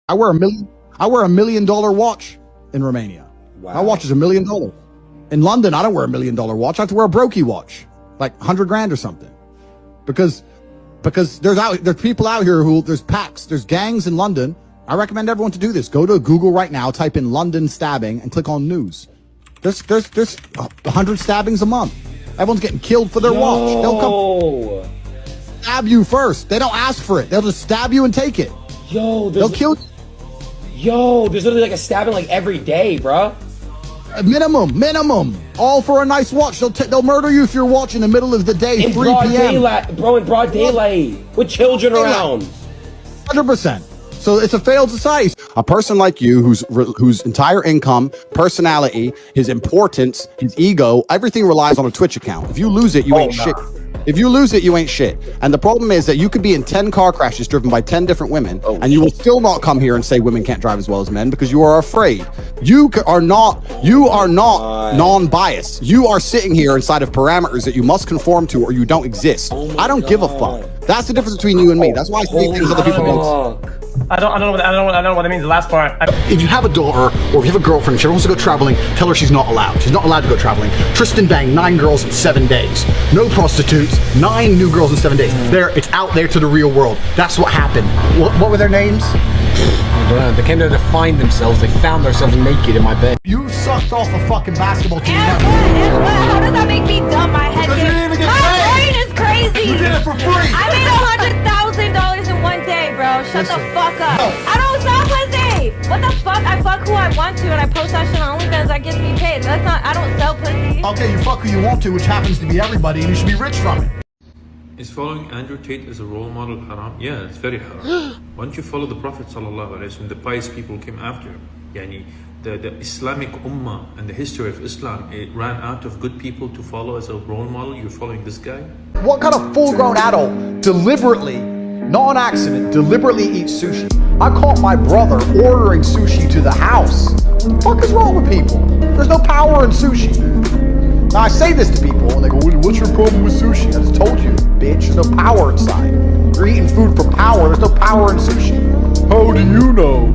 I wear a $1 million watch in Romania. Wow. My watch is $1 million. In London, I don't wear a $1 million watch. I have to wear a brokey watch, like 100 grand or something. Because there's people out here there's packs, there's gangs in London. I recommend everyone to do this. Go to Google right now, type in London stabbing and click on news. There's 100 stabbings a month. Everyone's getting killed for their watch. They'll come stab you first. They don't ask for it. They'll just stab you and take it. They'll kill you. Yo, there's literally like a stabbing like every day, bro. Minimum. All for a nice watch. They'll murder you if you're watching in the middle of the day, in 3 broad p.m. Daylight, bro, in broad daylight, with children around. 100%. So it's a failed society. A person like you, whose entire income, personality, his importance, his ego, everything relies on a Twitch account. If you lose it, you ain't shit. If you lose it, you ain't shit. And the problem is that you could be in 10 car crashes driven by 10 different women, and you will still not come here and say women can't drive as well as men because you are afraid. You are not non-biased. You are sitting here inside of parameters that you must conform to or you don't exist. I don't give a fuck. That's the difference between you and me. That's why I see things other people don't. I don't know what it means, the last part. If you have a daughter or if you have a girlfriend, she wants to go traveling, tell her she's not allowed. She's not allowed to go traveling. Tristan banged 9 girls in 7 days. No prostitutes, 9 new girls in 7 days. It's out there to the real world. That's what happened. What were their names? I don't know. They came there to find themselves. They found themselves naked in my bed. You sucked off a fucking basketball team. And what? How does that make me dumb? My head my brain is crazy. You did it for free. I made $100,000 in 1 day, bro. Shut the fuck up. I don't sell pussy. What the fuck? I fuck who I want to and I post that shit on OnlyFans. That gets me paid. That's not, I don't sell pussy. Okay, you fuck who you want to, which happens to be everybody, and you should be rich from it. Is following Andrew Tate as a role model haram? Yeah, it's very haram. Why don't you follow the Prophet sallallahu alaihi wasallam? The pious people came after him. Yani, the Islamic Ummah and the history of Islam, it ran out of good people to follow as a role model. You're following this guy? What kind of full-grown adult deliberately, not on accident, deliberately eats sushi? I caught my brother ordering sushi to the house. What the fuck is wrong with people? There's no power in sushi. Now I say this to people and they go, what's your problem with sushi? I just told you, bitch, there's no power inside. You're eating food for power, there's no power in sushi. How do you know?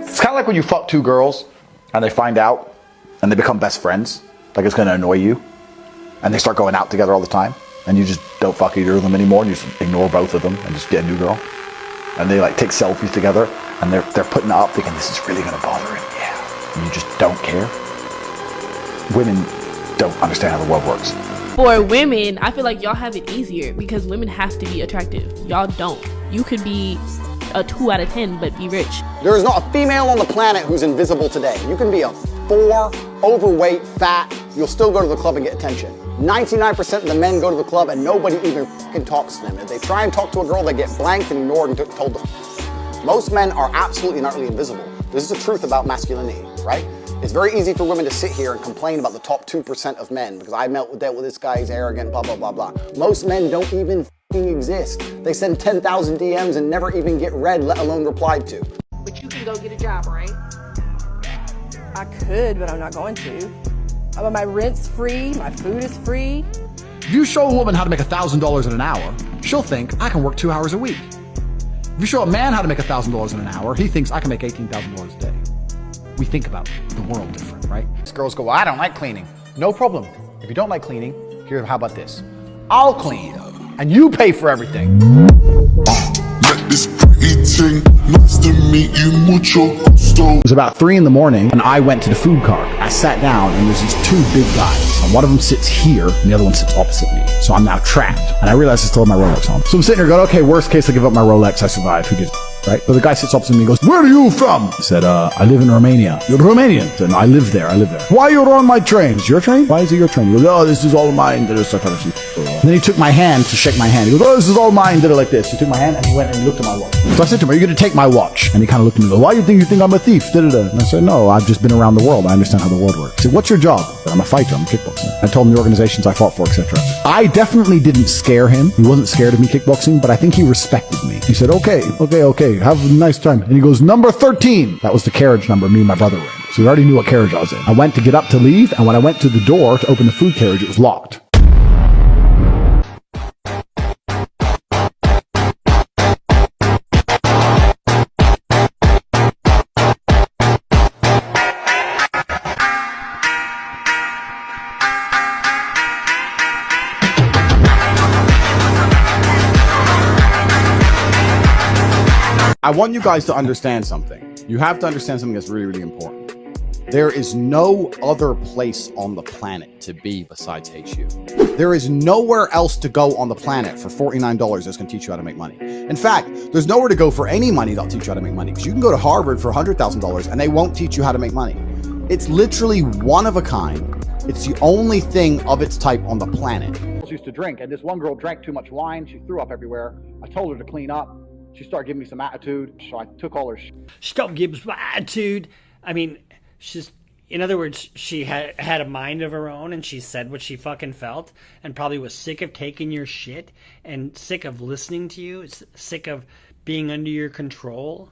It's kind of like when you fuck 2 girls and they find out and they become best friends. Like it's gonna annoy you. And they start going out together all the time. And you just don't fuck either of them anymore. And you just ignore both of them and just get a new girl. And they like take selfies together and they're putting it up thinking this is really gonna bother him. Yeah. And you just don't care. Women don't understand how the world works. For women, I feel like y'all have it easier because women have to be attractive. Y'all don't. You could be a 2 out of 10 but be rich. There is not a female on the planet who's invisible today. You can be a 4, overweight, fat, you'll still go to the club and get attention. 99% of the men go to the club and nobody even fucking talks to them. If they try and talk to a girl, they get blanked and ignored and told to. Most men are absolutely and utterly invisible. This is the truth about masculinity, right? It's very easy for women to sit here and complain about the top 2% of men because I dealt with this guy, he's arrogant, blah, blah, blah, blah. Most men don't even fucking exist. They send 10,000 DMs and never even get read, let alone replied to. But you can go get a job, right? I could, but I'm not going to. My rent's free, my food is free. If you show a woman how to make $1,000 in an hour, she'll think I can work 2 hours a week. If you show a man how to make $1,000 in an hour, he thinks I can make $18,000 a day. We think about the world different, right? Girls go, well, I don't like cleaning. No problem. If you don't like cleaning, here, how about this? I'll clean, and you pay for everything. Nice to meet you, mucho gusto. It was about 3 in the morning, and I went to the food cart. I sat down, and there's these 2 big guys. And one of them sits here, and the other one sits opposite me. So I'm now trapped. And I realized I still have my Rolex on. So I'm sitting here going, okay, worst case, I give up my Rolex, I survive. Who gives right? So the guy sits opposite me and goes, where are you from? I said, I live in Romania. You're Romanian? I said, no, I live there. Why you're on my train? It's your train? Why is it your train? He goes, oh, this is all mine. And then he took my hand to shake my hand. He goes, oh, this is all mine. Did it like this. He took my hand and he went and he looked at my watch. So I said to him, are you going to take my watch? And he kind of looked at me and goes, why do you think I'm a thief? And I said, no, I've just been around the world. I understand how the world works. He said, what's your job? I said, I'm a fighter. I'm a kickboxer. I told him the organizations I fought for, etc. I definitely didn't scare him. He wasn't scared of me kickboxing, but I think he respected me. He said, okay. buddy. Have a nice time. And he goes, number 13. That was the carriage number me and my brother were in. So he already knew what carriage I was in. I went to get up to leave, and when I went to the door to open the food carriage, it was locked. I want you guys to understand something. You have to understand something that's really, really important. There is no other place on the planet to be besides HU. There is nowhere else to go on the planet for $49 that's going to teach you how to make money. In fact, there's nowhere to go for any money that'll teach you how to make money, because you can go to Harvard for $100,000 and they won't teach you how to make money. It's literally one of a kind. It's the only thing of its type on the planet. She used to drink, and this one girl drank too much wine. She threw up everywhere. I told her to clean up. She started giving me some attitude, so I took all her Stop giving some attitude. I mean, in other words, she had a mind of her own, and she said what she fucking felt, and probably was sick of taking your shit, and sick of listening to you, sick of being under your control.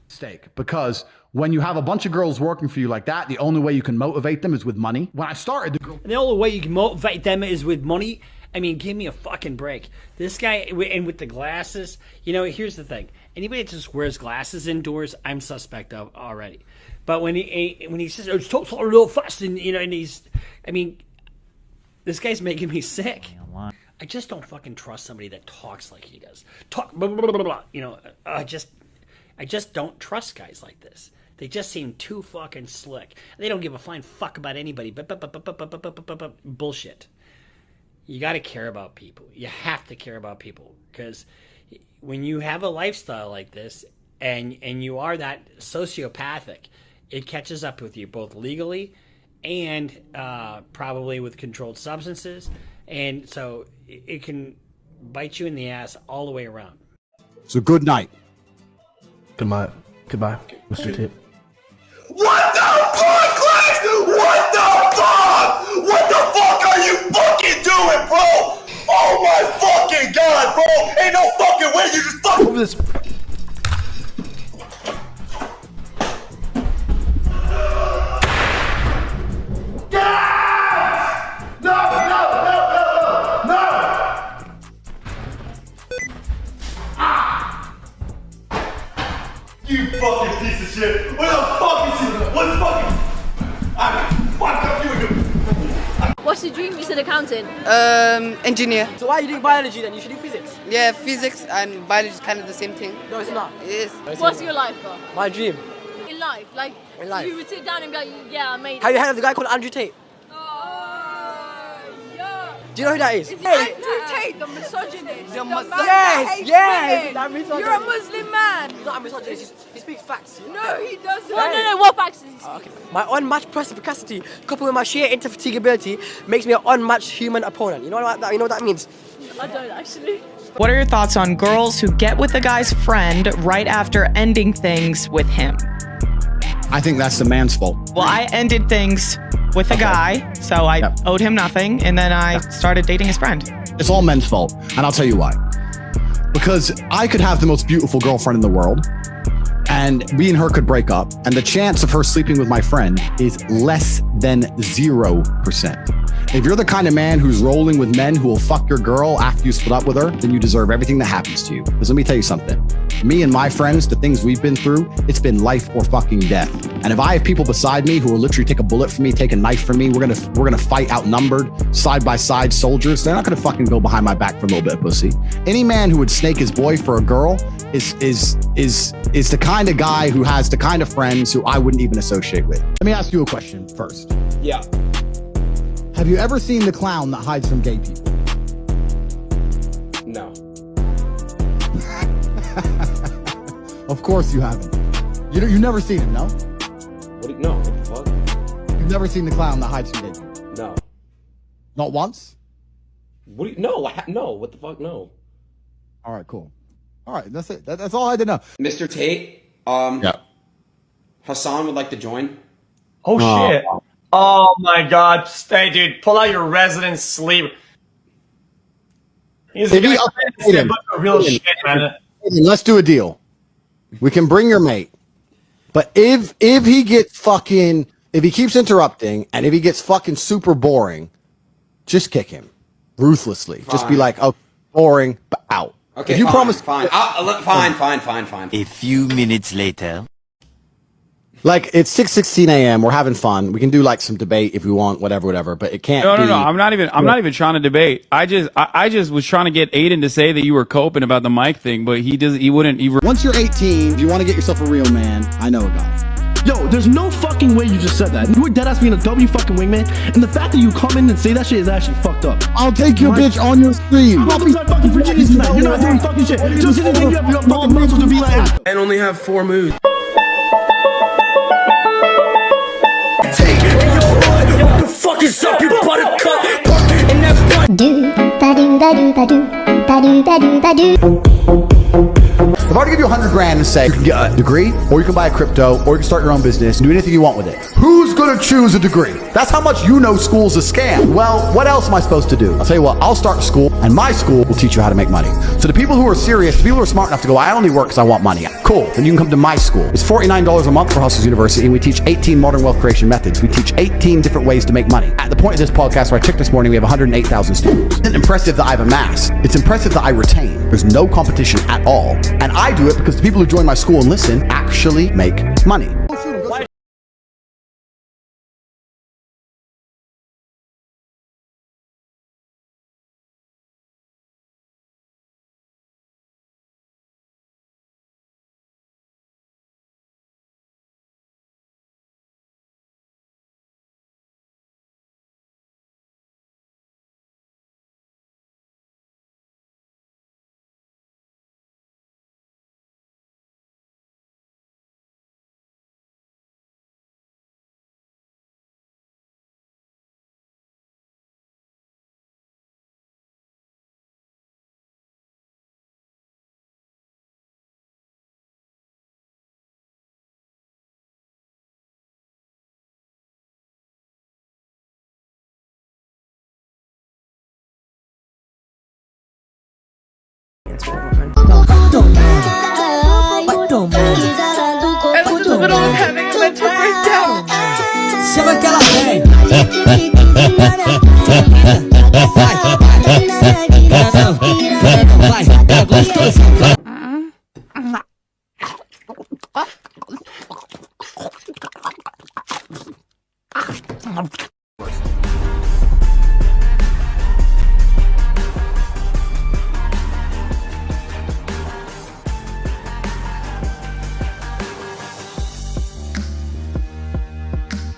Mistake, because when you have a bunch of girls working for you like that, the only way you can motivate them is with money. When I started, the only way you can motivate them is with money. I mean, give me a fucking break. This guy, and with the glasses, you know, here's the thing. Anybody that just wears glasses indoors, I'm suspect of already. But when he says, it's a little fast, and, you know, and I mean, this guy's making me sick. I just don't fucking trust somebody that talks like he does. Talk, blah, blah, blah, blah. You know, I just don't trust guys like this. They just seem too fucking slick. They don't give a flying fuck about anybody. Bullshit. You got to care about people. You have to care about people, because when you have a lifestyle like this and you are that sociopathic, it catches up with you both legally and probably with controlled substances, and so it can bite you in the ass all the way around. So good night. Goodbye, Mr. Tate. What the fuck, Clash? What the fuck? What the fuck are you fucking doing, bro? Oh my fucking god, bro! Ain't no fucking way you just fuck over this. You fucking piece of shit! What the fuck is it? What the fucking... Fuck up you! What's your dream? You said accountant. Engineer. So why are you doing biology then? You should do physics. Yeah, physics and biology is kind of the same thing. No, it's not. It is. What's your life, bro? My dream. In life, like in life. You would sit down and be like, yeah, I made it. Have you heard of the guy called Andrew Tate? Do you know who that is? Andrew Tate, the misogynist. The man yes, that hates women. You're a Muslim man. He's not a misogynist. He speaks facts. No, he doesn't. No. What facts is he speaking? Okay. My unmatched perspicacity, coupled with my sheer indefatigability, makes me an unmatched human opponent. You know what that means? I don't actually. What are your thoughts on girls who get with a guy's friend right after ending things with him? I think that's the man's fault. Well, I ended things with a guy, so I owed him nothing, and then I started dating his friend. It's all men's fault, and I'll tell you why. Because I could have the most beautiful girlfriend in the world, and me and her could break up, and the chance of her sleeping with my friend is less than 0%. If you're the kind of man who's rolling with men who will fuck your girl after you split up with her, then you deserve everything that happens to you. Because let me tell you something. Me and my friends, the things we've been through, it's been life or fucking death. And if I have people beside me who will literally take a bullet for me, take a knife for me, we're gonna fight outnumbered, side by side soldiers. They're not gonna fucking go behind my back for a little bit of pussy. Any man who would snake his boy for a girl is the kind of guy who has the kind of friends who I wouldn't even associate with. Let me ask you a question first. Yeah. Have you ever seen the clown that hides from gay people? No. Of course you haven't. You've never seen him, no? No, what the fuck? You've never seen the clown that hides from gay people? No. Not once? No, no, what the fuck, no. All right, cool. All right, that's it. That's all I had to know. Mr. Tate, Hassan would like to join. Oh shit. Oh my god. Hey dude, pull out your resident sleep. He's a bunch of real shit, man. Let's do a deal. We can bring your mate. But if he gets fucking, if he keeps interrupting and if he gets fucking super boring, just kick him ruthlessly. Fine. Just be like, oh, boring, but out. Okay, if you fine, promise, fine. Fine. A few minutes later. Like, it's 6:16 a.m. We're having fun. We can do like some debate if we want, whatever. But it can't. No. I'm not even trying to debate. I just was trying to get Aiden to say that you were coping about the mic thing, but he wouldn't. Once you're 18, if you want to get yourself a real man, I know a guy. Yo, there's no fucking way you just said that. You were deadass being a W fucking wingman, and the fact that you come in and say that shit is actually fucked up. I'll take your bitch on your stream. I'm not fucking Virginia tonight. You're not doing fucking shit. Just think you have your fucking muscles to be like that. And only have 4 moves. What the fuck is up, you buttercup? In that butt. If I were to give you 100 grand and say you can get a degree, or you can buy a crypto, or you can start your own business, and do anything you want with it, who's gonna choose a degree? That's how much you know school's a scam. Well, what else am I supposed to do? I'll tell you what, I'll start a school, and my school will teach you how to make money. So the people who are serious, the people who are smart enough to go, I only work because I want money. Cool, then you can come to my school. It's $49 a month for Hustles University, and we teach 18 modern wealth creation methods. We teach 18 different ways to make money. At the point of this podcast where I checked this morning, we have 108,000 students. It's impressive that I've amassed. It's impressive that I retain. There's no competition at all. And I do it because the people who join my school and listen actually make money. I'm in the middle of having a mental breakdown. Chama que ela vem. Vai, é gostoso.